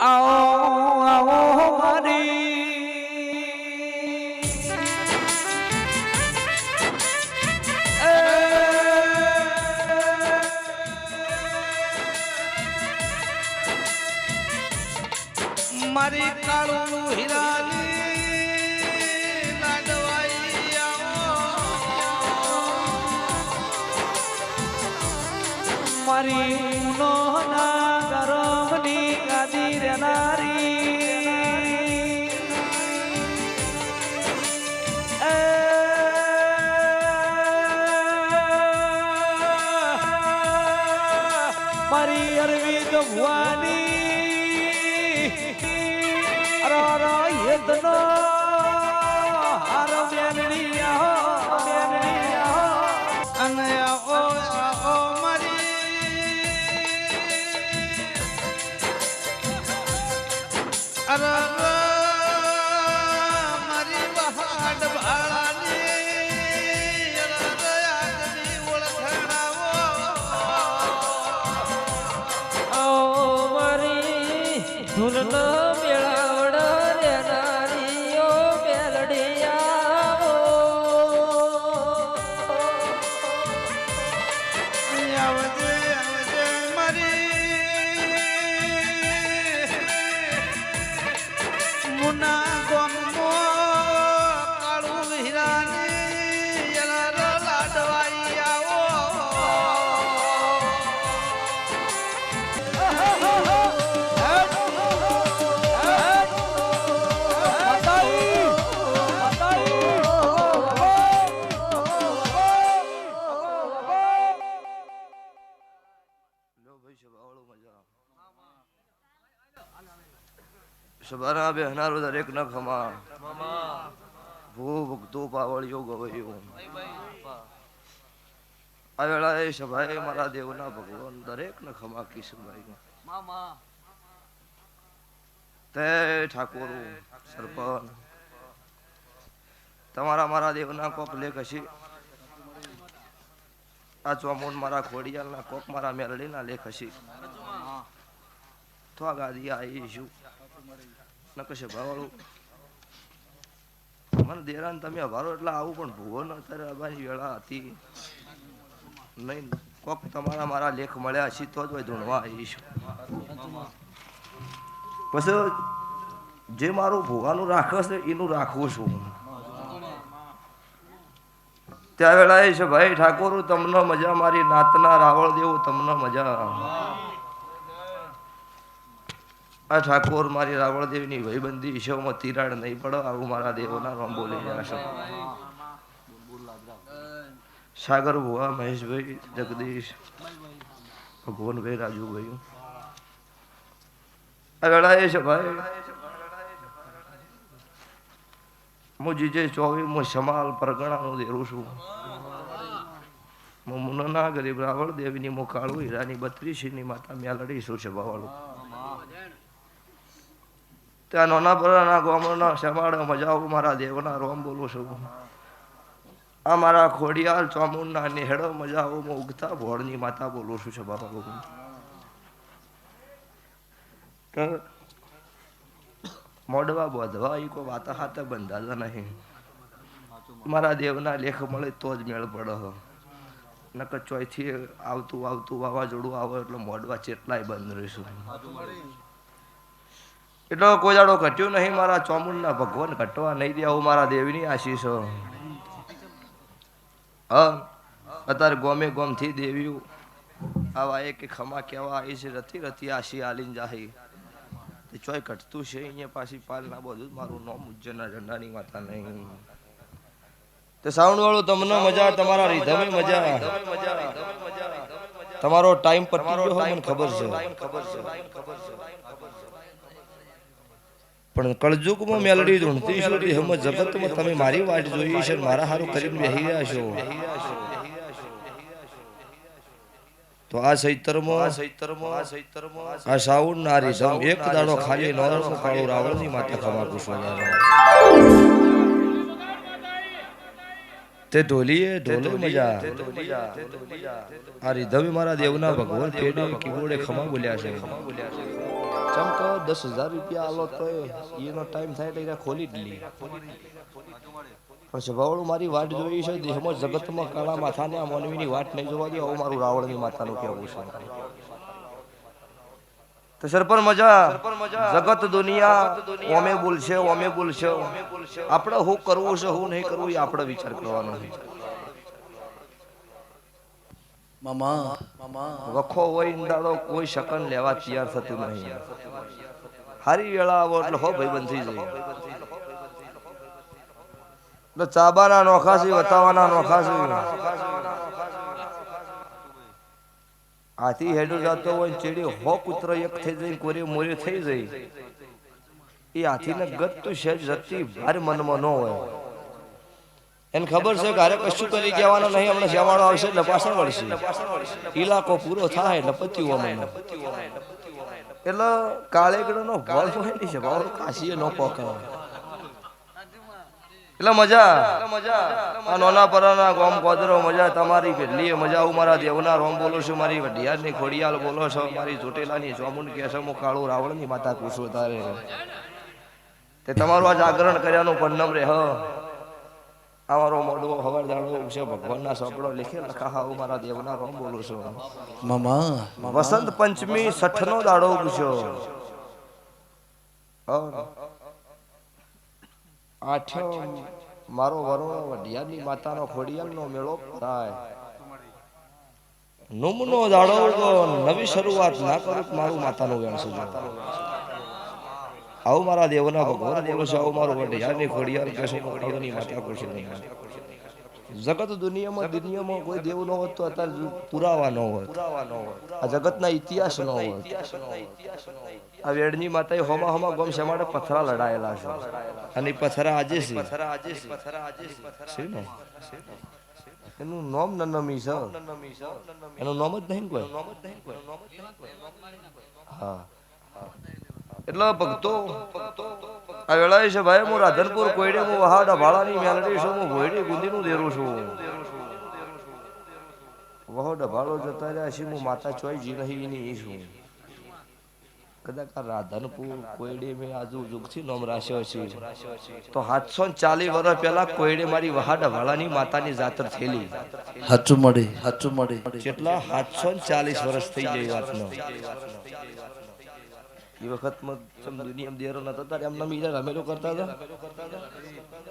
આવો આવો મારી મારી કાળું હીરાની લાડવાઈ આવો મારી નો ના ગરમની ગાદી રેનારી મારી અરવિંદ ભુવાની યદનો હાર બેનડી આહો અને આહો મારી અરે મારી બહાડ ભાળાની આગની ઓળખાણાવો મારી ધૂલનો સબારા બેહનારો દરેક ન ખમા ભૂ ભક્તો પાવળિયો ગવૈયો આ વેળાએ સભાએ મારા દેવના ભગવાન દરેક ન ખમા કિશનભાઈ તે ઠાકોર સરપંચ તમારા મારા દેવના કોક લેખ હશે આ ચોમુંડ મારા ખોડિયાલના કોક મારા મેલડીના લેખ હશે તો આ ગાદી આવીશું નકશે ભાવાળું મને દેરાન તમે અભારો એટલે આવું પણ ભૂવો ન અત્યારે અબાની વેળા હતી નહીં કોક તમારા મારા લેખ મળ્યા છે તો જ ભાઈ ધૂણવા આવીશું પછી જે મારું ભૂવાનું રાખે છે એનું રાખવું છું ત્યાં વેળાએ છે ભાઈ ઠાકોર તમને મજા મારી નાતના રાવળ દેવું તમને મજા આ ઠાકોર મારી રાવળ દેવની ભાઈબંધી ઈશોમાં તિરાડ નહીં પડો આવું મારા દેવના રામ બોલી જશો સાગર ભુવા મહેશભાઈ જગદીશ ભગવાનભાઈ રાજુભાઈ આ વેળાએ છે ભાઈ હું જીજે 24 સમાલ પરગણાનું દેરું છું હું મુન્ના ગરીબ રાવળ દેવીની મો કાળું હીરાની 32 ની માતા મેલડી શું છે બાવાળું ત્યાં નોના પરાના ગોમના સમાડ મજાઓ મારા દેવના રોમ બોલું છું આ મારા ખોડિયાલ ચોમુંડના નેહડો મજાઓ હું ઉગતા ભોળની માતા બોલું છું છે બાબા મોડવા બોધવા એ કોઈ વાતા હાથે બંધાતા નહીં મારા દેવના લેખ મળે તો જ મેળ પડે નકર ચોયથી આવતું વાવાઝોડું આવે એટલે મોડવા ચેટલાય બંધ રહીશું એટલો કોઈ જાડો ઘટ્યું નહીં મારા ચોમુંડના ભગવાન ઘટવા નહીં દે આવું મારા દેવની આશીષ અત્યારે ગોમે ગોમથી દેવ્યું આવા એક ખમા કેવા આવી છે રતી રતી આશી આલીન જાહી ચોય ઘટતું છે અહીંયા પાછી પાલના બધું મારું નામ ઉજ્જૈનના ઝંડાની માતા નહીં તે સાઉન્ડ વાળું તમને મજા તમારા રીધમે મજા તમારો ટાઈમ પતી ગયો હોય મને ખબર છે પણ કળજુગમાં મેલડી ધૂણતી છો હમ જગતમાં તમે મારી વાટ જોઈ છે મારા હારું કરીને બેહી રહ્યા છો તો આ સૈતરમાં આ સાઉન્ડ નારી જમ એક દાડો ખાલી નોરનું કાળું રાવણની માથે ખમા પૂછવા તે ઢોલીએ ઢોલે મજા આ રીધમ મારા દેવના ભગવાન પેડે કીબોર્ડે ખમા બોલ્યા છે ચમકો 10,000 રૂપિયા આલો તો એનો ટાઈમ થાય એટલે ખોલી જ લી પણ સ્વભાવળું મારી વાટ જોઈ છે દેહમાં જગતમાં કાળા માથાને આ મોનવીની વાટ નહીં જોવા દે આવું મારું રાવણની માતાનું કહેવું છે તો સરપર મજા જગત દુનિયા ઓમે બોલશે આપણે હું કરવું છે હું નહીં કરવું એ આપણે વિચાર કરવાનો છે મામા વખો હોય ઇંદાડો કોઈ શકન લેવા તૈયાર થતું નહીં હારી વેળા આવો એટલે હો ભાઈબંધ થઈ જાય એટલે ચાબાના નોખાસી વતાવાના નોખાસી હાથી હેડો જતો હોય ચેડી હો કૂતરો એક થઈ જાય કોરે મોરે થઈ જાય એ હાથીને ગત તો સહેજ જતી ભાર મનમાં ન હોય એને ખબર છે કે હારે કશું કરી કહેવાનું નહીં હમણાં શેવાળો આવશે એટલે પાછળ વળશે ઇલાકો પૂરો થાય એટલે પત્યું અમને એટલે કાળેગડનો વળ હોય નહીં છે ભાવ કાશીએ ન પોકાવે એટલે મજા આ નોના પરાના ગોમ કોદરો મજા તમારી કેટલી મજા હું મારા દેવના રોમ બોલો છું મારી વઢિયારની ખોડિયાલ બોલો છો મારી ચોટેલાની ચોમુંડ કેસો હું કાળું રાવણની માતા પૂછું તારે તે તમારું આ જાગરણ કર્યાનું પન્નમ રે હ અમારો મોડવો હવાર દાડો છે ભગવાનના સોપડો લીખે લખા હું મારા દેવના રોમ બોલું છું મામા વસંત પંચમી 6નો દાડો પૂછ્યો આઠ્યો મારો વરુણ વઢિયાની માતાનો ખોડિયાલનો મેળો થાય નુમનો દાડો નવી શરૂઆત ના કરું મારું માતાનું વેણ છે આવું મારા દેવના ભગવાન બોલો છે આવું મારું વઢિયાની ખોડિયાલ કહેશો ખોડિયાની માતા કહેશો જગત દુનિયામાં કોઈ દેવ ન હોત તો અત્યારે પુરાવા ન હોત આ જગતના ઇતિહાસ ન હોત આ વેડની માતાએ હોમા ગમ છે માટે પથરા લડાયેલા છે અને પથરા આજે છે એનું નામ નનમી છે એનું નામ જ નહીં કોઈ હા એટલે ભક્તો આ વેળાએ છે ભાઈ હું રાધનપુર કોયડે હું વહાડા ભાળાની મેલડી છું હું ભોયડી ગુંદીનું દેરું છું વહાડા ભાળો જતા રહ્યા છે હું માતા ચોઈ જી નહીં ની છું કદાચ આ રાધનપુર કોયડે મેં આજુ જુગથી નામ રાખ્યો છે તો 740 વર્ષ પહેલા કોયડે મારી વહાડા ભાળાની માતાની જાતર થયેલી સાચું મળે કેટલા 740 વર્ષ થઈ ગઈ વાતનો એ વખતમાં દુનિયામાં દેરો નતા તારે એમના બીજા રમેલો કરતા હતા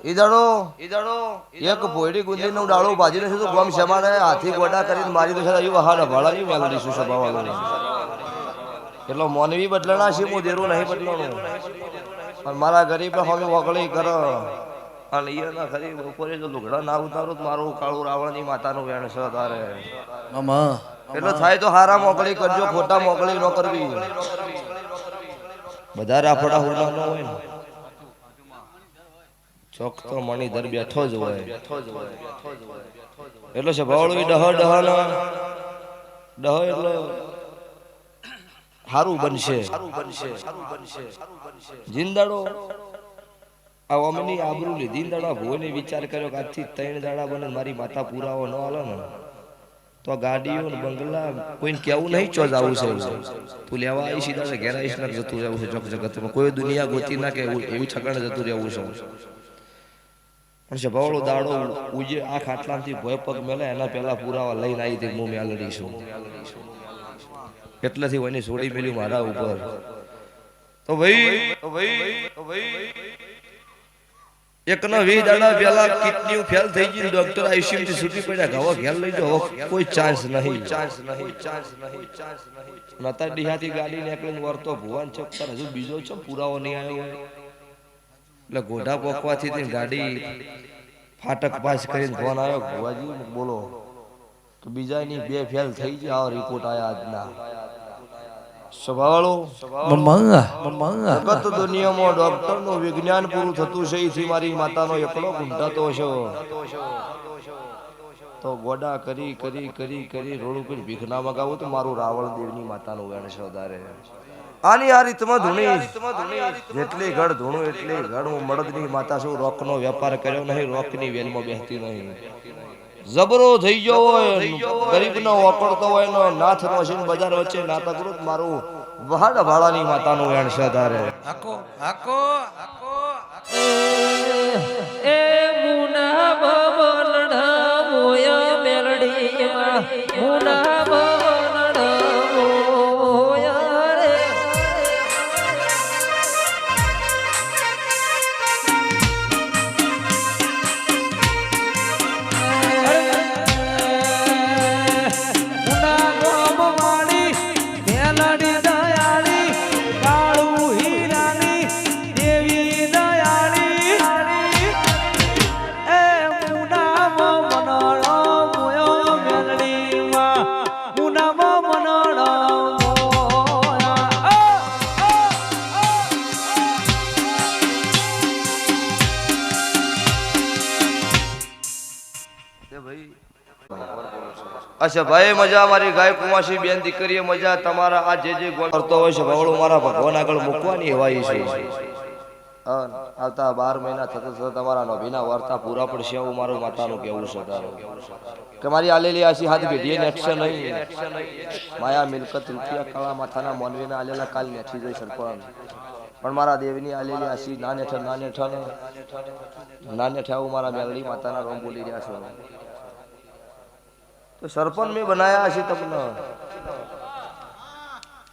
એ દાડો એક ભોયડી ગુંદીનો ડાળો ભાજીને છે તો ગોમ શમાડે હાથી ગોડા કરીને મારી દે છે વહાડા ભાળાની મેલડી શું સભાવાળો એટલો મોનવી બદલણા છે હું દેરું નહીં બદલવાનું અને મારા ગરીબ હોમી વગળી કર અને ઈના ગરીબ બપોરે જો લુગડા ના ઉતારું મારું કાળું રાવણની માતાનું વેણ છે તારે મામા એટલો થાય તો હારા મોકળી કરજો ખોટા મોકળી ન કરવી બધા રાફડા હુડા ન હોય ને ચોક તો મણીધર બેઠો જ હોય એટલે છે ભાવળું ડહ એટલે હારું બનશે જિંદાડો આ ઓમની આબરૂ લીધી દાડા ભોને વિચાર કર્યો કે આજથી 3 દાડા બને મારી માતા પુરાવો ન આલે ને તો ગાડીઓ ને બંગલા કોઈને કેવું નહીં ચો જાવું છે તું લેવા આવી સીધા ઘેર આવીશ ને જતું રહેવું છે જગ જગતમાં કોઈ દુનિયા ગોતી ના કે એવી ઠકાણે જતું રહેવું છે પણ છે ભવળો દાડો ઉજે આ ખાટલામાંથી ભોય પગ મેલે એના પહેલા પુરાવા લઈને આવી તે હું મેલડી છું કેટલાથી વની છોડી મેલ્યું મારા ઉપર તો ભાઈ એકનો 20 દાડા પહેલા કિડની ફેલ થઈ ગઈ ડોક્ટર આઈસીયુ થી છૂટી પડ્યા ઘવા ઘેર લઈ જાઓ કોઈ ચાન્સ નહીં નતા ડીહાથી ગાડી નીકળીને વરતો ભુવન ચોક પર હજુ બીજો છે પુરાવો નહીં આવ્યો એટલે ગોઢા પોકવાથી તે ગાડી ફાટક પાસ કરીને ફોન આવ્યો ભુવાજી બોલો તો બીજાની 2 ફેલ થઈ ગયા આ રિપોર્ટ આયા આજના સ્વભાવળો જગત દુનિયામાં ડોક્ટર નું વિજ્ઞાન પૂરું થતું છે એથી મારી માતાનો એકલો ગુંઠાતો છે તો ગોડા કરી રોડ ઉપર ભીખ ના મગાવું તો મારું રાવણ દેવની માતાનું વેણ છે વધારે આની આ રીતમાં ધૂણી જેટલી ઘડ ધૂણું એટલી ઘડ હું મળદની માતા છું રોકનો વેપાર કર્યો નહીં રોકની વેલમાં બેસતી નહીં જબરો થઈ ગયો હોય ગરીબનો વાપરતો હોય નો નાથનો છે બજાર વચ્ચે નાતકૃત મારું વહાડ ભાળાની માતાનું વેણ છે તારે હાકો હાકો એ મુના બબલડા મોયા મેલડીમાં મુના બબલડા મોયા રે મુના ગોમવાણી મેલડી દયાળી કાળુ હીરાની દેવી દયાળી એ મુનામો મનોળો મોયો મેલડીમાં મુનામો મનોળો મોયા અચ્છા ભાઈ મજા મારી ગાય કુમાસી બેન દીકરીએ મજા તમારા આ જે ગોળ કરતો હોય છે ભવળું મારા ભગવાન આગળ મૂકવાની હવાઈ છે આવતા 12 મહિના થતા તમારા નભીના વાર્તા પૂરા પડશે એવું મારું માતાનું કેવું છે તારું કે મારી આલેલી આશી હાથ ભેડીએ નેટશે નહીં માયા મિલકત રૂપિયા કાળા માથાના મોનવીના આલેલા કાલ નેઠી જોઈ સરપણ પણ મારા દેવની આલેલી આશી ના નેઠા આવું મારા મેલડી માતાના રોમ બોલી રહ્યા છો તો સરપંચ મેં બનાયા છે તમને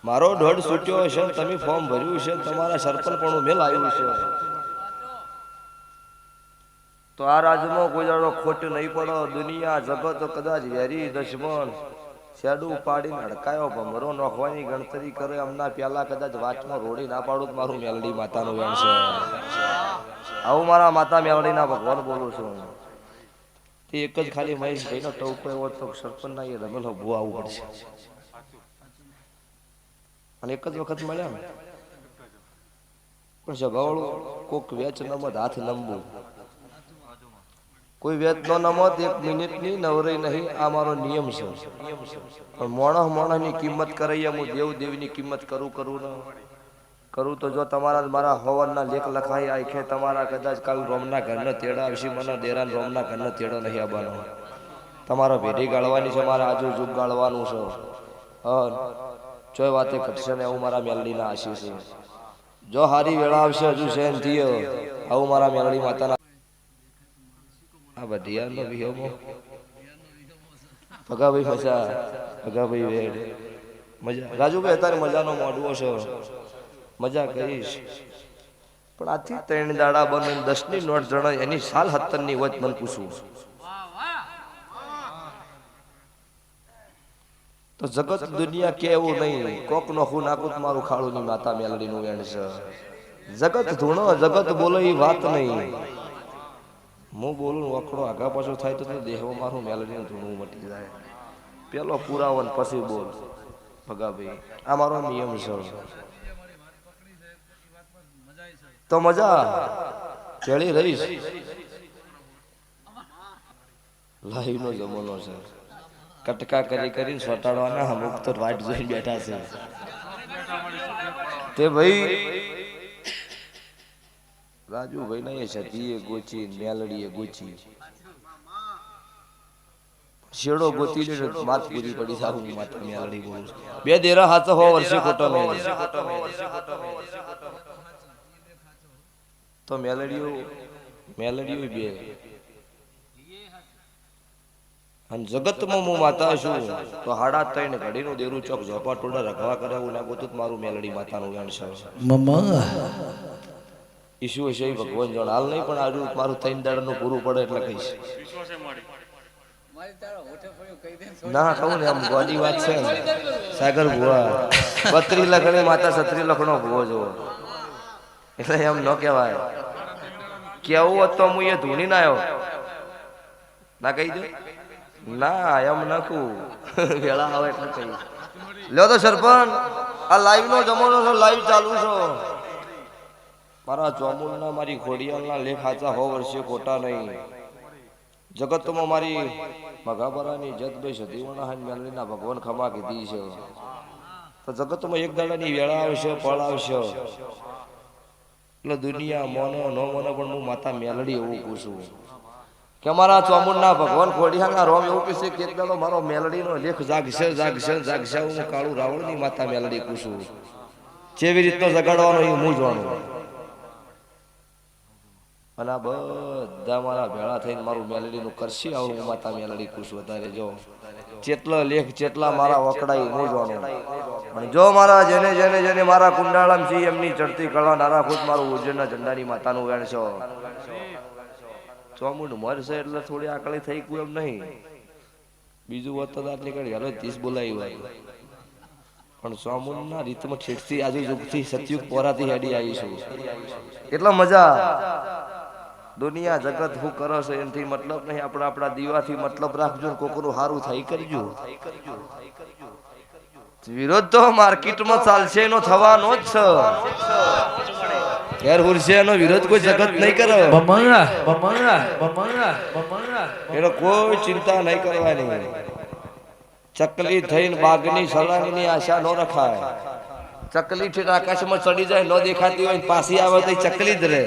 મારો દોઢ છૂટ્યો છે તમે ફોર્મ ભર્યું છે તમારા સરપંચ પણ મેં લાવ્યું છે તો આ રાજમાં કોઈ જાડો ખોટ નહીં પડો દુનિયા જગત કદાચ વેરી દુશ્મન શેડું પાડીને હડકાયો ભમરો નોખવાની ગણતરી કરે અમના પેલા કદાચ વાતમાં રોડી ના પાડું તો મારું મેલડી માતાનું વેણ છે આવું મારા માતા મેલડીના ભગવાન બોલું છું તે એક જ ખાલી મહેશભાઈનો ટોકો એવો તો સરપંચના એ રમેલો ભૂ આવવું પડશે અને એક જ વખત મળ્યા ને પણ સ્વભાવળું કોક વેચ નમત હાથ નમવું કોઈ વેચ નો નમત 1 મિનિટની નવરી નહીં આ મારો નિયમ છે પણ મોણસની કિંમત કરે હું દેવની કિંમત કરું તો જો તમારા મારા હવનના લેખ લખાઈ આખે તમારા કદાચ કાલ રોમના ઘરનો તેડા આવશે મને દેરાન રોમના ઘરનો તેડો નહીં આવવાનો તમારો ભેડી ગાળવાની છે મારા આજુ જુગ ગાળવાનું છે ચોય વાતે ઘટશે ને એવું મારા મેલડીના આશીષ છે જો હારી વેળા આવશે હજુ સહેન થયો આવું મારા મેલડી માતાના આ બધિયાનો વિહોમો ભગાભાઈ ફસા ભગાભાઈ વેડ મજા રાજુભાઈ અત્યારે મજાનો મોડવો છે મજા કરીશ પણ આથી 3 દાડા બને 10ની નોટ જણા એની સાલ 17ની વચ મન પૂછું તો જગત દુનિયા કેવું નહીં કોક નો ખૂન નાકુત મારું ખાડુની માતા મેલડીનું વેણ છે જગત ધૂણો જગત બોલે એ વાત નહીં હું બોલું વખડો આગા પાછો થાય તો દેહમાં મારું મેલડીનું ધૂણું મટી જાય પેલો પુરાવન પછી બોલ ભગાભાઈ આ મારો નિયમ છે તો મજા ચડી રહીશ લાઈવ નો જમાનો છે કટકા કરીને સોટાડવાના અમુક તો વાટ જોઈને બેઠા છે તે ભાઈ રાજુભાઈ ના સતીએ ગોચી મેલડીએ ગોચી શેડો ગોતી લે માત પૂરી પડી સારું માતા મેલડી બોલું બે દેરા હાથ હો વર્ષે ખોટો નહીં તો મેલડીઓ બે અને જગતમાં હું માતા છું તો 3:30 ઘડીનું દેરું ચોક ઝોપા ટોડા રખવા કરે એવું ના ગોતું મારું મેલડી માતાનું વેણ છે મમ્મા ઈશુ છે ભગવાન જણ હાલ નહીં પણ આજુ મારું 3 દાડાનું પૂરું પડે એટલે કહીશ ના કહું ને આમ ગોડી વાત છે સાગર ભુવા 32 લખણી માતા 36 લખણો ભુવો જોવો એટલે એમ ન કહેવાય કેવું હોત તો હું એ ધૂણી ના આવ્યો ના કહી દે ના એમ નખું વેળા આવે એટલે કહી લ્યો તો સરપંચ આ લાઈવ નો જમાનો છે લાઈવ ચાલુ છે મારા ચોમુલના મારી ઘોડિયાલના લેખ હાચા 100 વર્ષે ખોટા નહીં જગતમાં મારી મગાબરાની જતભાઈ સતીવણા હાન મેલડીના ભગવાન ખમા કીધી છે તો જગતમાં એક દાડાની વેળા આવશે પળ આવશે એટલે દુનિયા મોનો ન મોનો પણ હું માતા મેલડી એવું પૂછું કે અમારા ચોમુંડના ભગવાન ખોડિયાના રોમ એવું કહેશે કે એક દાડો મારો મેલડીનો લેખ જાગશે જાગશે જાગશે હું કાળું રાવણની માતા મેલડી પૂછું જેવી રીતનો જગાડવાનો એ હું જાણું અને આ બધા મારા ભેળા થઈને મારું મેલડીનું કરશી આવું હું માતા મેલડી પૂછું વધારે જો જેટલા લેખ જેટલા મારા વકડાઈ હું જાણું અને જો મારા જેને જેને જેને મારા કુંડાળામ છે એમની ચડતી કળા નારા ખુદ મારું ઉજ્જૈનના ઝંડાની માતાનું વેણ છો ચોમુંડ મરશે એટલે થોડી આકળી થઈ ગયું એમ નહીં બીજું વત આટલી કરી હાલો 30 બોલાવી હોય પણ ચોમુંડના રીતમાં છેડથી આજે યુગથી સતયુગ પોરાથી હેડી આવીશું એટલા મજા દુનિયા જગત હું કરો છો એનાથી મતલબ નહીં આપણા દીવાથી મતલબ રાખજો ને કોકનું સારું થઈ કરજો વિરોધ તો માર્કેટમાં ચાલશે એનો થવાનો જ છે ઘેર હુરશે એનો વિરોધ કોઈ જગત નહીં કરે એનો કોઈ ચિંતા નહીં કરવાની ચકલી થઈને બાગની સળંગની આશા ન રખાય ચકલી થી આકાશમાં ચડી જાય ન દેખાતી હોય પાછી આવે તો ચકલી જ રહે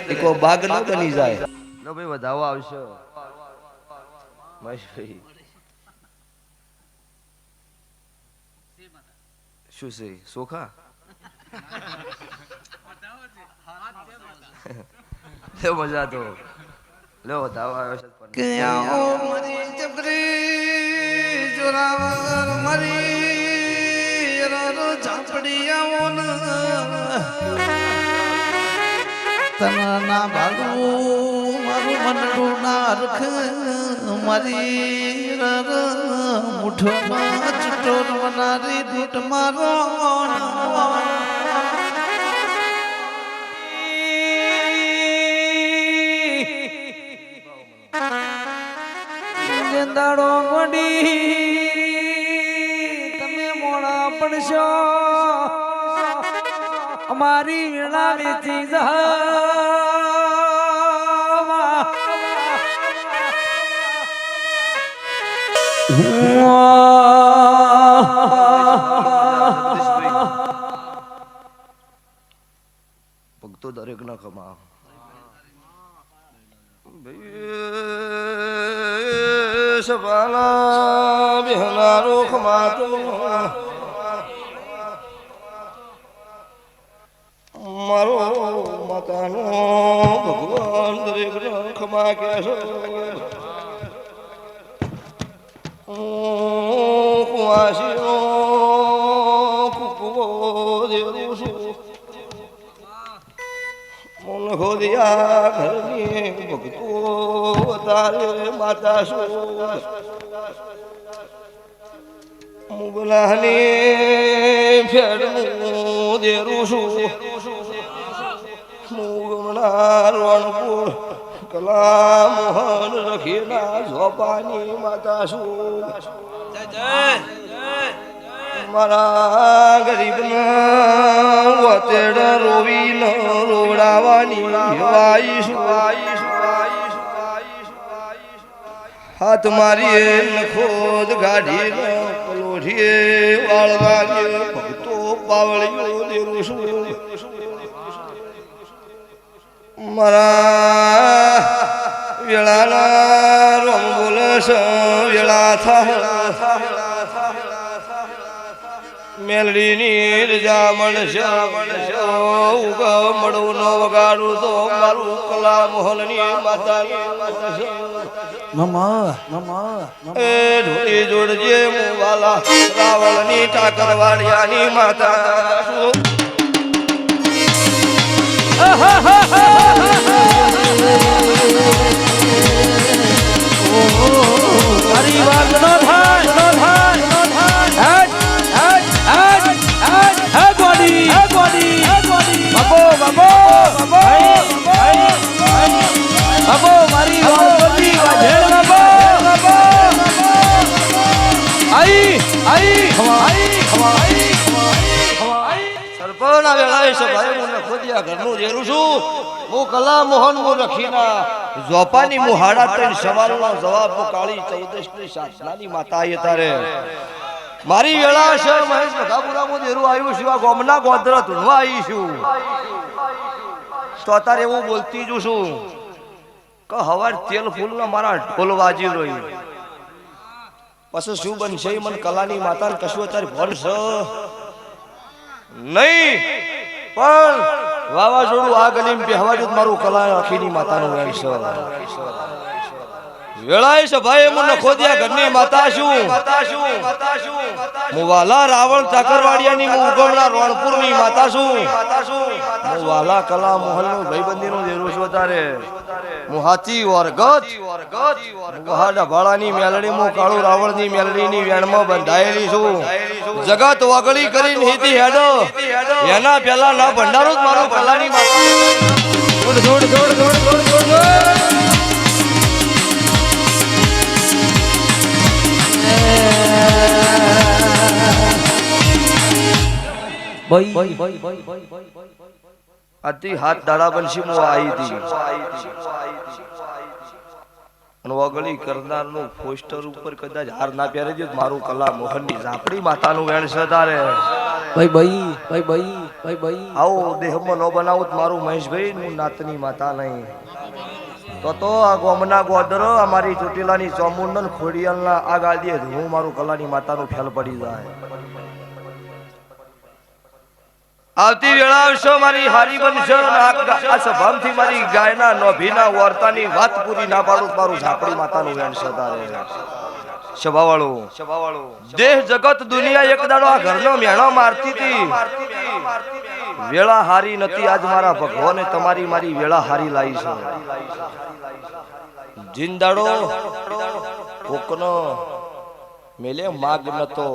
એ કોઈ બાગ ન બની જાય લો ભાઈ વધાવો આવશે મહેશભાઈ શું છે સોખા લે મજા તો લે વધાવો આવ્યો છે કે આવો મરી જબરી જોરાવર મરી રો ઝાપડી આવો ન તના ભાગું મારું મનડું ના રખ મારી મુઠોમાં ચૂટોર બનારી દૂટ મારો દાડો ગોડી તમે મોડા પડશો અમારી વેળા વેચી ભક્તો દરેક ના ખમા સવાલા બહેનારો ખમાતો મારો માતાનો ભગવાન દરેક ખમા કે કુવાસીઓ કુકવો દેવું છું મન ખોદિયા ઘરની ભક્તો તારે માતા શું મુગલાની ફેરનું દેરું છું મુગમના રણપુર કલા મોહન રખીના ઝોપાની માતા શું મારા ગરીબના વતેડ રોવી ન રોડાવાની હાથ મારી ખોદ ગાઢી ન પલોઠીએ વાળવાની ભક્તો પાવળીઓ દેરું છું મારા વેળાના રોમ બોલસ વેળા થા મેલડીની રજા મળશે મળું નો વગાડું તો મારું કલા મોહનની માતા એ ઢોળી જોડજે વાલા રાવળની ઠાકરવાડિયાની માતા મારી વાત ન થાય મારી સરપંચ વેળાએ સભાએ મને ખોદિયા ઘરનું જેરું છું હું કલા મોહન હું રખીના ઝોપાની મુહાડા તન સવાલનો જવાબ કાળી 14ની સાધનાની માતાએ તારે મારી વેળા છે મહેશ ભગાપુરામાં દેરું આવ્યું છું આ ગોમના ગોધરા ધૂણવા આવી છું તો અત્યારે એવું બોલતી જ છું કે હવાર તેલ ફૂલ મારા ઢોલ વાજી રહ્યું પછી શું બનશે ઈ મને કલાની માતાને કશું અત્યારે ભણશે નહીં પણ વાવાઝોડું આ ગલીમાં બેહવાડ્યું તો મારું કલા આખીની માતાનું વેણ છે વેળાય છે ભાઈ હું નખોદિયા ઘરની માતા છું હું વાલા રાવણ ચાકરવાડિયાની હું ઉગમણા રોણપુરની માતા છું હું વાલા કલા મોહલનું ભાઈબંધીનો દેરો છું તારે હું હાથી વરગત વહાડા ભાળાની મેલડી હું કાળુ રાવણની મેલડીની વેણમાં બંધાયેલી છું જગત વગળી કરીને હીધી હેડો એના પહેલા ના ભંડારું જ મારું કલાની માતા અતિ હાથ દાડા બનશી હું આવી હતી અને વગળી કરનારનું પોસ્ટર ઉપર કદાચ હાર ના પહેરે જો મારું કલા મોહનની ઝાપડી માતાનું વેણ છે તારે આવો દેહમાં ન બનાવું તો મારું મહેશભાઈ હું નાતની માતા નહીં તો આ ગોમના ગોદરો અમારી ચોટીલાની ચોમુંડન ખોડિયાલના આ ગાદીએ હું મારું કલાની માતાનું ફેલ પડી જાય આવતી વેળા આવશો મારી હારી બનશો આ સભામથી મારી ગાયના નોભીના વર્તાની વાત પૂરી ના પાડું મારું ઝાપડી માતાનું વેણ છે તારે સભાવાળો દેહ જગત દુનિયા એક દાડો આ ઘરનો મેણો મારતી હતી વેળા હારી નથી આજ મારા ભગવાને તમારી મારી વેળા હારી લાવી છે જિંદાડો કોકનો મેલે માગ નતો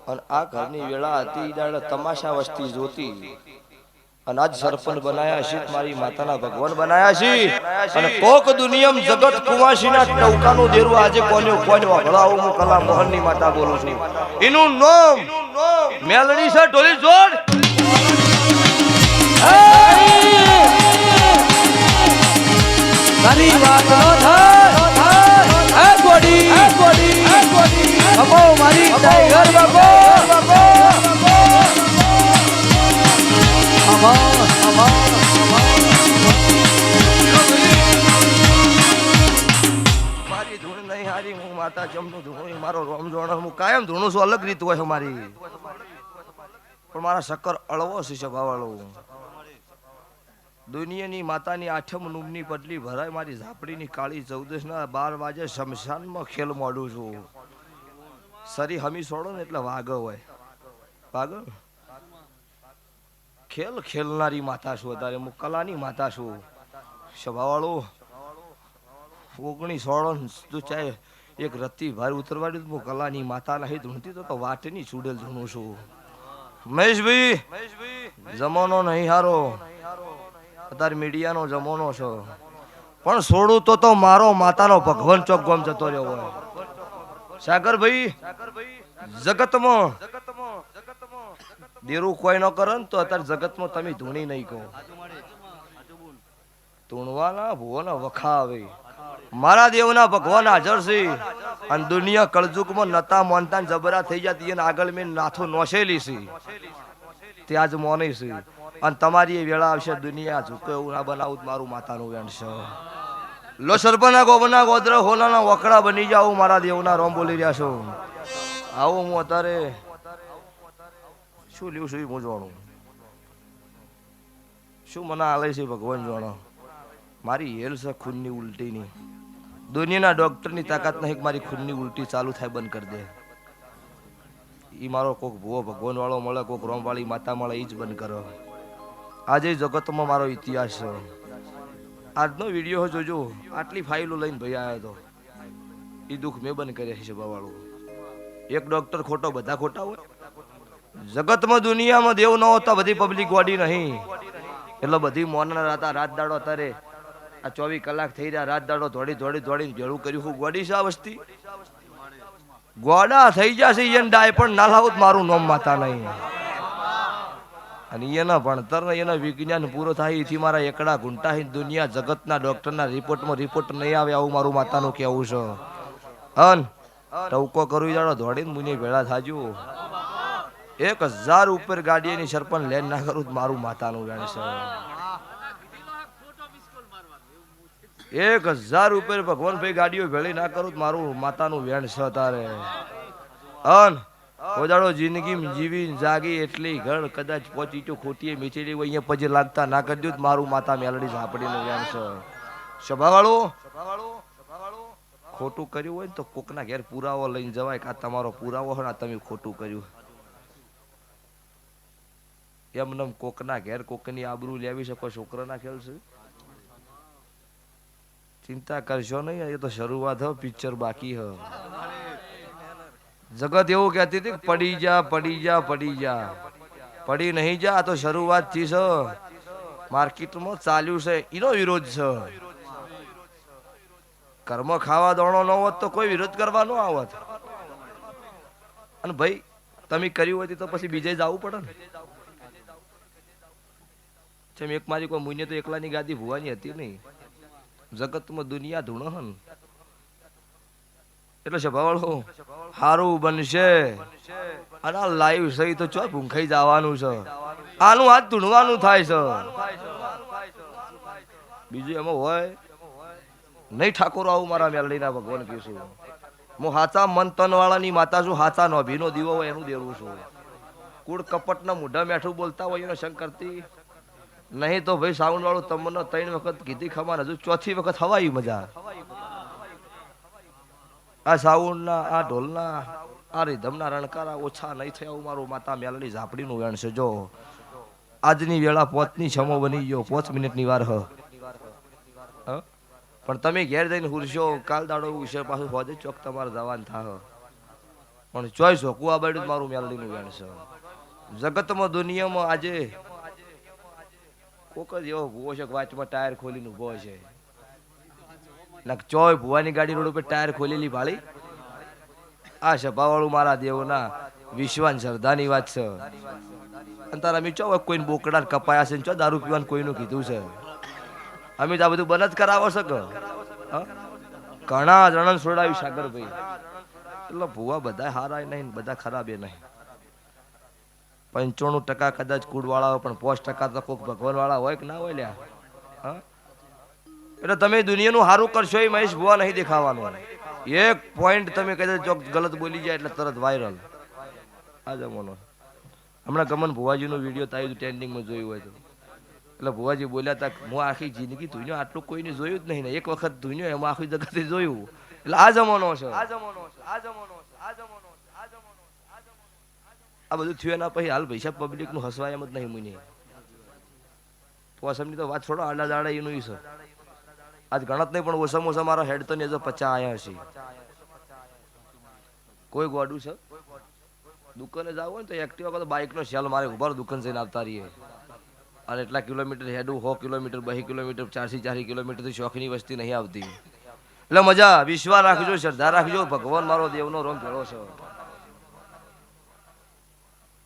અને આ ઘરની વેળા હતી દાડે તમાશા વસ્તી જોતી અને આજ સરપંચ બનાયા છે મારી માતાના ભગવાન બનાયા છે અને કોક દુનિયમ જગત કુવાસીના ટવકાનું દેરું આજે કોને વગળાવું હું કલા મોહનની માતા બોલું છું એનું નામ મેલડી છે ઢોલી જોડ તારી વાત નો થાય એ ગોડી અબો મારી ટાઈગર બાબો મારી ધૂણ નહીં હારી હું માતા જમનું ધૂણું મારો રોમ જોણ હું કાયમ ધૂણું છું અલગ રીત હોય મારી પણ મારા શક્કર અળવો છે સભાવાળો દુનિયાની માતાની આઠમ નુમની પટલી ભરાય મારી ઝાપડીની કાળી 14 12 વાગે શમશાનમાં ખેલ મોડું છું સરી હમી છોડો ને એટલે વાઘ હોય વાઘ ખેલ ખેલનારી માતા છું અત્યારે હું કલાની માતા છું સભાવાળો ઓગણી સોળો તું ચાહે એક રત્તી ભાર ઉતરવાડી હું કલાની માતા નહીં ધૂણતી તો વાટની ચૂડેલ ધૂણું છું મહેશભાઈ જમાનો નહીં હારો અત્યારે મીડિયાનો જમાનો છે પણ છોડું તો મારો માતાનો ભગવાન ચોક ગોમ જતો રહ્યો હોય સાગરભાઈ જગતમાં દેરું કોઈ ન કરે ને તો અત્યારે જગતમાં તમે ધૂણી નહીં કહો ધૂણવાના ભુવોના વખા આવે મારા દેવના ભગવાન હાજર છે અને દુનિયા કળજુગમાં નતા મોનતા જબરા થઈ જતી અને આગળ મેં નાથો નોશેલી છે ત્યાં જ મોની છે અને તમારી એ વેળા આવશે દુનિયા ઝૂકે એવું ના બનાવું મારું માતાનું વેણ છે લો સરપના ગોબના ગોદરા હોલાના વકડા બની જાવ મારા દેવના રોમ બોલી રહ્યા છો આવું હું અત્યારે શું લ્યું છું હું જાણું શું મને આલે છે ભગવાન જાણો મારી હેલ છે ખૂનની ઉલટીની દુનિયાના ડોક્ટરની તાકાત નહીં મારી ખૂનની ઉલટી ચાલુ થાય બંધ કરી દે ઈ મારો કોક ભૂવો ભગવાન વાળો મળે કોક રોમવાળી માતા મળે ઈ જ બંધ કરો આજે જગતમાં મારો ઇતિહાસ છે આજનો વિડીયો જોજો આટલી ફાઇલો લઈને ભાઈ આવ્યો હતો એ દુઃખ મેં બંધ કર્યા છે બાવાળું એક ડોક્ટર ખોટો બધા ખોટા હોય જગતમાં દુનિયામાં દેવ ન હોતા બધી પબ્લિક ગોડી નહીં એટલે બધી મોના રાતા રાત દાડો અત્યારે આ 24 કલાક થઈ રહ્યા રાત દાડો દોડીને ભેળું કર્યું હું ગોડી છે આ વસ્તી ગોડા થઈ જશે એને ડાય પણ ના લાવું મારું નામ માતા નહીં અને એના ભણતર ને એના વિજ્ઞાન પૂરો થાય એથી મારા એકડા ઘૂંટા દુનિયા જગતના ડોક્ટરના રિપોર્ટ નહીં આવે આવું મારું માતાનું કહેવું છે અન ટવકો કરવી જાડો દોડીને મુની ભેળા થાજો 1000 ઉપર ગાડીની સરપંચ લેન ના કરું તો મારું માતાનું વેણ છે 1000 ઉપર ભગવાન ભાઈ ગાડીઓ ભેળી ના કરું તો મારું માતાનું વેણ છે તારે અન ઓજાડો જિંદગી જીવી જાગી એટલી ઘર કદાચ પહોંચી તો ખોટી મીચેડી હોય અહીંયા પછી લાગતા ના કરી દઉં મારું માતા મેલડી ઝાપડીનું વેણ છે સભાવાળો ખોટું કર્યું હોય ને તો કોકના ઘેર પુરાવો લઈને જવાય કે આ તમારો પુરાવો હોય ને તમે ખોટું કર્યું એમને કોકના ઘેર કોકની આબરૂ લેવી શકો છોકરાના ખેલ છે ચિંતા કરશો નહીં એ તો શરૂઆત હો પિક્ચર બાકી હ જગત એવું કહેતી હતી પડી જા પડી જા પડી જા પડી નહીં જા આ તો શરૂઆત થી છે માર્કેટમાં ચાલ્યું છે એનો વિરોધ છે કર્મ ખાવા દોણો ન હોત તો કોઈ વિરોધ કરવા ન આવત અને ભાઈ તમે કર્યું હોય તો પછી બીજે જવું પડે ને જેમ એક મારી કોઈ મુન્ને તો એકલાની ગાદી ભુવાની હતી નહીં જગતમાં દુનિયા ધૂણો હન એટલે સભાવાળો હારું બનશે અને આ લાઈવ સહી તો ચો ભૂંખાઈ જવાનું છે આનું હાથ ધૂણવાનું થાય છે બીજું એમાં હોય નહીં ઠાકોર આવું મારા મેલડીના ભગવાન કહીશું હું હાચા મન તન વાળાની માતા છું હાચા નોભીનો દીવો હોય એનું દેવું છું કુળ કપટના મોઢા મેઠું બોલતા હોય એનો શંકરતી નહીં તો ભાઈ સાઉન્ડ વાળું તમને 3 વખત કીધી ખમાન હજુ 4થી વખત હવાઈ મજા આ સાઉન્ડ ના આ ઢોલના આ રીધમના રણકારા ઓછા નહીં થયા હું મારું માતા મેલડી ઝાપડીનું વેણ છે જો આજની વેળા 5ની છમો બની ગયો 5 મિનિટની વાર હ પણ તમે ઘેર જઈને હુરશો કાલ દાડો વિશે પાછું હોજે ચોક તમારે જવાન થાહ પણ ચોઈસ હોકું આ બાજુ મારું મેલડીનું વેણ છે જગતમાં દુનિયામાં આજે કોક જ એવો ભૂવો છે વાચમાં ટાયર ખોલીને ઉભો છે ચોય ભુવાની ગાડી રોડ ઉપર ટાયર ખોલેલી ભાળી આ સભાવાળું મારા દેવના વિશ્વાન શ્રદ્ધાની વાત છે અને તારા અમે ચો કોઈને બોકડા કપાયા છે ચો દારૂ પીવાનું કોઈનું કીધું છે અમે તો આ બધું બંધ જ કરાવો છે કે ઘણા જણને છોડાવી સાગરભાઈ એટલે ભુવા બધા હારા નહીં બધા ખરાબ એ નહીં 95% કદાચ કુળવાળા હોય પણ 5% તો કોઈક ભગવાન વાળા હોય કે ના હોય લ્યા એટલે તમે દુનિયાનું સારું કરશો એ મહેશ ભુવા નહીં દેખાવાનું એક પોઈન્ટ તમે કદાચ ચોક ગલત બોલી જાય એટલે તરત વાયરલ આ જમાનો હમણાં ગમન ભુવાજીનો વિડીયો તારી ટ્રેન્ડિંગમાં જોયું હોય તો એટલે ભુવાજી બોલ્યા હતા હું આખી જિંદગી ધૂન્યો આટલું કોઈને જોયું જ નહીં ને એક વખત ધૂન્યો એમાં આખી જગતે જોયું એટલે આ જમાનો છે આ બધું થયું એના પછી હાલ પૈસા પબ્લિક નું હસવાય એમ જ નહીં મુની પોસમની તો વાત છોડો આડા દાડા એનું છે આજ ગણત નહીં પણ ઓછામાં ઓછા મારા હેડ તો ને 50 આયા હશે કોઈ ગોડું છે દુકાને જાવ હોય તો એક્ટિવા તો બાઇક નો સેલ મારે ઉભા દુકાન જઈને આવતા રહીએ અને એટલા કિલોમીટર હેડું 100 કિલોમીટર 2 કિલોમીટર 4 કિલોમીટર થી શોખની વસ્તી નહીં આવતી એટલે મજા વિશ્વાસ રાખજો શ્રદ્ધા રાખજો ભગવાન મારો દેવનો રોમ ભેળો છે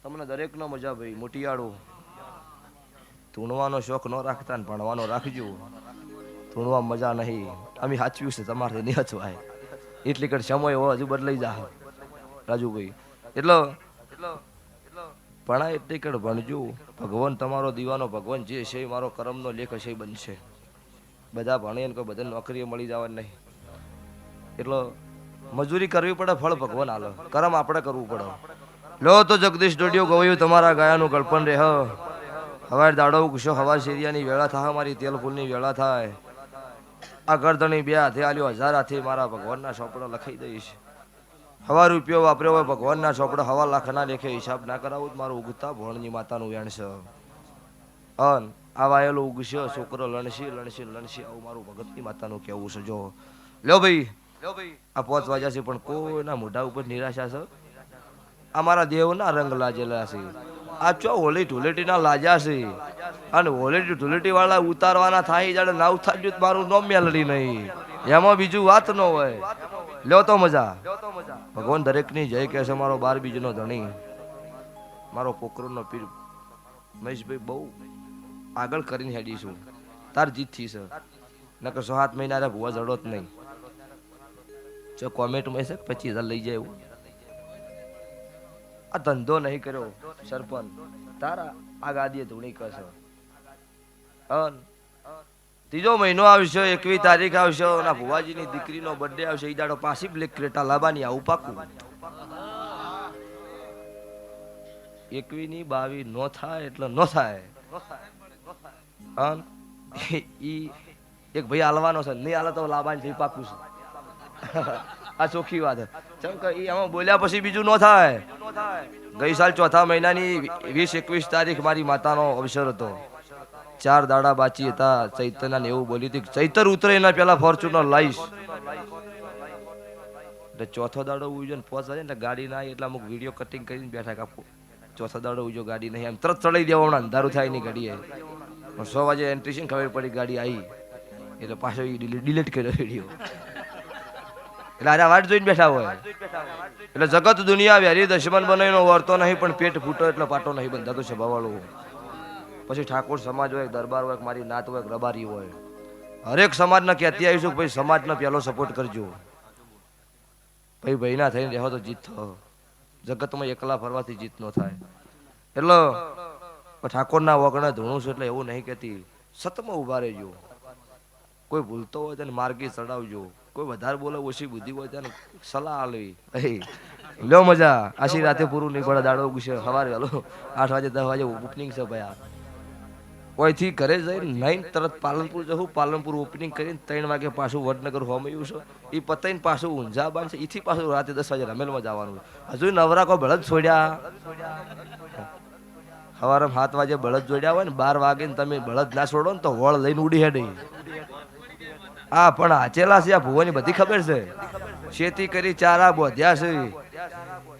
તમને દરેક નો મજા ભાઈ મોટિયાળું ધૂણવાનો શોખ ન રાખતા ને ભણવાનો રાખજો ધૂણવા મજા નહીં અમે સાચવ્યું છે તમારે નહીં હચવાય એટલી કડ સમય હોય હજુ બદલાઈ જા રાજુભાઈ એટલે ભણાય એટલી કડ ભણજો ભગવાન તમારો દીવાનો ભગવાન જે છે મારો કર્મનો લેખ હશે બનશે બધા ભણે ને કોઈ બધા નોકરીએ મળી જવા નહીં એટલે મજૂરી કરવી પડે ફળ ભગવાન આલે કર્મ આપણે કરવું પડે લો તો જગદીશ ડોડિયો ગવાયું તમારા ગાયાનું ગળપણ રહે હવાર દાડો ગુસ્સો હવા શેરિયાની વેળા થાય મારી તેલ ફૂલની વેળા થાય આ ગરદણી 2 હાથે આલ્યો 1000 હાથે મારા ભગવાનના ચોપડા લખાઈ દઈશ હવા રૂપિયો વાપર્યો હોય ભગવાનના ચોપડા 1.5 લાખના લેખે હિસાબ ના કરાવું મારું ઉગતા ભણની માતાનું વેણ છે અન આવાયેલો ઉગસ્યો છોકરો લણસી આવું મારું ભગતની માતાનું કેવું છે જો લ્યો ભાઈ આ 5 વાગ્યા છે પણ કોઈના મોઢા ઉપર નિરાશા છે અમારા દેવના રંગ લાજેલા છે આ ચો હોળી ધૂળેટી ના લાજા છે અને હોળી ધૂળેટી વાળા ઉતારવાના થાય જાડે નાવ થાજ્યું મારું નોમ મેલડી નહીં એમાં બીજું વાત ન હોય લ્યો તો મજા ભગવાન દરેકની જય કહે છે મારો 12 બીજનો ધણી મારો પોકરોનો પીર મહેશભાઈ બહુ આગળ કરીને હેડીશું તાર જીત થી છે નકર 7 મહિના ભુવા જડો જ નહીં જો કોમેન્ટમાં છે 25,000 લઈ જાય એવું આ ધંધો નહીં કર્યો સરપંચ તારા આ ગાદીએ ધૂણી કરશે ત્રીજો મહિનો આવશે 21 તારીખ આવશે ના ભુવાજીની દીકરીનો બર્થડે આવશે ઈ દાડો પાછી બ્લેક ક્રેટા લાવવાની આવું પાકું 21 ની 22 નો થાય એટલે નો થાય ઈ એક ભાઈ હાલવાનો છે નહીં હાલે તો લાવવાની થઈ પાકું છે આ ચોખ્ખી વાત ચમ કે ઈ આમાં બોલ્યા પછી બીજું નો થાય ગઈ સાલ ચોથા મહિનાની 20-21 તારીખ મારી માતાનો અવસર હતો 4 દાડા બાચી હતા ચૈતરના ને એવું બોલી હતી ચૈતર ઉતરે એના પેલા ફોર્ચ્યુનર લાઈશ એટલે ચોથો દાડો ઉજો ને પહોંચવા જાય ને ગાડી ના એટલે અમુક વિડીયો કટિંગ કરીને બેઠા કાપો ચોથો દાડો ઉજો ગાડી નહીં એમ તરત ચડાઈ દેવા હમણાં અંધારું થાય ની ગાડીએ 100 વાગે એન્ટ્રી છે ખબર પડી ગાડી આવી એટલે પાછો ડિલીટ કર્યો વિડીયો એટલે આરા વાટ જોઈને બેઠા હોય એટલે જગત દુનિયા વેરી દશમન બનાવીનો વર્તો નહીં પણ પેટ ફૂટો એટલે પાટો નહીં બંધાતો છે ભવાળો પછી ઠાકોર સમાજ હોય દરબાર હોય મારી નાત હોય રબારી હોય હરેક સમાજને કહેતી આવીશું કે ભાઈ સમાજનો પહેલો સપોર્ટ કરજો ભાઈ ભાઈના થઈને રહેવો તો જીત થયો જગતમાં એકલા ફરવાથી જીત ન થાય એટલે ઠાકોરના વગણે ધૂણું છું એટલે એવું નહીં કહેતી સતમાં ઉભા રહેજો કોઈ ભૂલતો હોય તેને માર્ગી ચડાવજો કોઈ વધારે બોલે ઓછી બુદ્ધિ હોય તેને સલાહ આલવી લ્યો મજા આશી રાતે પૂરું નહીં પડે દાડો ગુસ્સે સવારે વહેલો 8 વાગે 10 વાગે ઓપનિંગ છે ભાઈ ઓયથી ઘરે જઈને નહીં તરત પાલનપુર જવું પાલનપુર ઓપનિંગ કરીને 3 વાગે પાછું વડનગર હોમયું છે એ પતાઈને પાછું ઊંઝા બાંધ છે એથી પાછું રાતે 10 વાગે રમેલમાં જવાનું હજુ નવરા કોઈ બળદ છોડ્યા સવારે 7 વાગે બળદ જોડ્યા હોય ને 12 વાગે ને તમે બળદ ના છોડો ને તો વળ લઈને ઉડી હેડે આ પણ આચેલા છે આ ભુવાની બધી ખબર છે ખેતી કરી ચારા બોધ્યા છે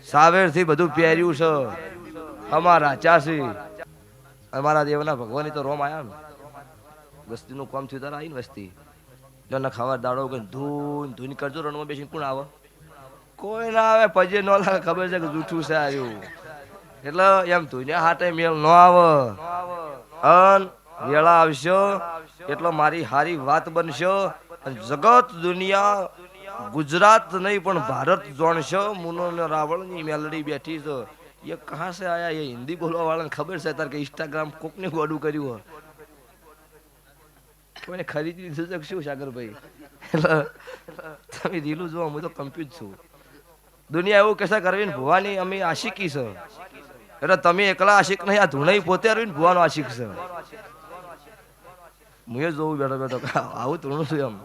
સાવેર થી બધું પહેર્યું છે અમારા ચાસી અમારા દેવના ભગવાન તો રોમ આયા ને વસ્તી નું કામ થયું તારા આવી ને વસ્તી એટલે ખાવા દાડો કે ધૂન કરજો રણમાં બેસીને કોણ આવે કોઈ ના આવે પજે ન લાગે ખબર છે કે જૂઠું છે આવ્યું એટલે એમ ધૂને હાટે મેળ ન આવે અન વેળા આવશો એટલે મારી હારી વાત બનશો અને જગત દુનિયા ગુજરાત નહીં પણ ભારત જાણશો મુનો ને રાવણ ની મેલડી બેઠી છે ये कहाँ से आया ये हिंदी बोलवा वाला खबर से तार के इंस्टाग्राम कोक ने गोडू કર્યું હોય કોઈને ખરીદી લીધું છે શું સાગરભાઈ તમે દીલું જો હું તો કન્ફ્યુઝ છું દુનિયા એવું કહેશે કરવીને ભુવાની અમે આશિકી છે એટલે તમે એકલા આશિક નહીં આ ધૂણાઈ પોતે રહીને ભુવાનો આશિક છે હું એ જોઉં બેઠો બેઠો આવું ધૂણું છું એમ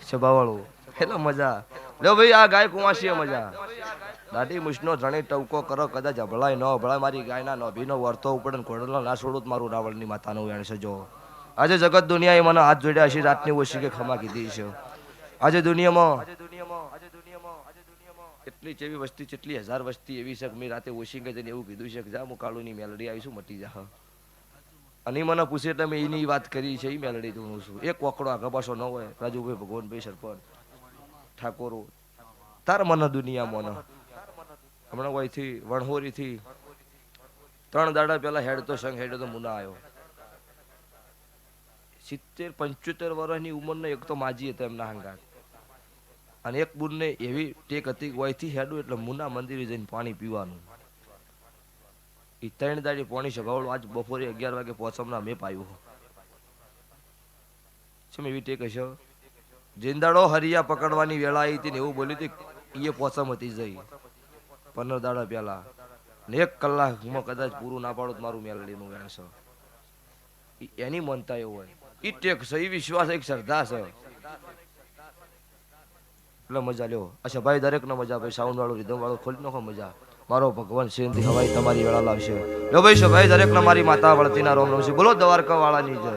સ્વભાવવાળું એટલે મજા લો ભાઈ આ ગાય કુંવાસી મજા દાઢી મુછનો ધણી ટવકો કરો કદાચ અભળાય ન અભળાય મારી ગાયના નભીનો વર્તો ઉપડે ને ઘોડલો ના છોડું મારું રાવણની માતાનું વેણ છે જો આજે જગત દુનિયાએ મને હાથ જોડ્યા છે રાતની ઓછી કે ખમા કીધી છે આજે દુનિયામાં એટલી જેવી વસ્તી જેટલી 1000 વસ્તી એવી છે કે મેં રાતે ઓછી કે જઈને એવું કીધું છે કે જા હું કાળુની મેલડી આવીશું મટી જા અને મને પૂછે એટલે મેં એની વાત કરી છે એ મેલડી ધૂણું છું એક વકડો આગળ પાછો ન હોય રાજુભાઈ ભગવાનભાઈ સરપંચ ઠાકોરો તાર મને દુનિયા મને હમણાં વહીથી વણહોરીથી 3 દાડા પહેલા હેડતો સંગ હેડો તો મુના આવ્યો 70-75 વર્ષની ઉંમરનો એક તો માજી હતો એમના હંગાત અને એક બુનને એવી ટેક હતી વહીથી હેડું એટલે મુના મંદિરે જઈને પાણી પીવાનું એ 3 દાડી પાણી સગાવડું આજ બપોરે 11 વાગે પહોંચમના મેં પાયું છે એવી ટેક હશે જીંદાડો હરિયા પકડવાની વેળા આવી હતી ને એવું બોલ્યું હતું એ પોચમ હતી જઈ 15 દાડા પહેલા ને 1 કલાકમાં કદાચ પૂરું ના પાડો મારું મેલડીનું વેણ છે એની મનતા એવું હોય ઈ ટેક છે ઈ વિશ્વાસ એક શ્રદ્ધા છે એટલે મજા લ્યો અચ્છા ભાઈ દરેક ને મજા ભાઈ સાઉન્ડ વાળું રીધમ વાળું ખોલી નાખો મજા મારો ભગવાન શેનથી હવાઈ તમારી વેળા લાવશે લો ભાઈ સભાઈ દરેક ને મારી માતા વળતીના રોમ રોમ છે બોલો દ્વારકા વાળાની જય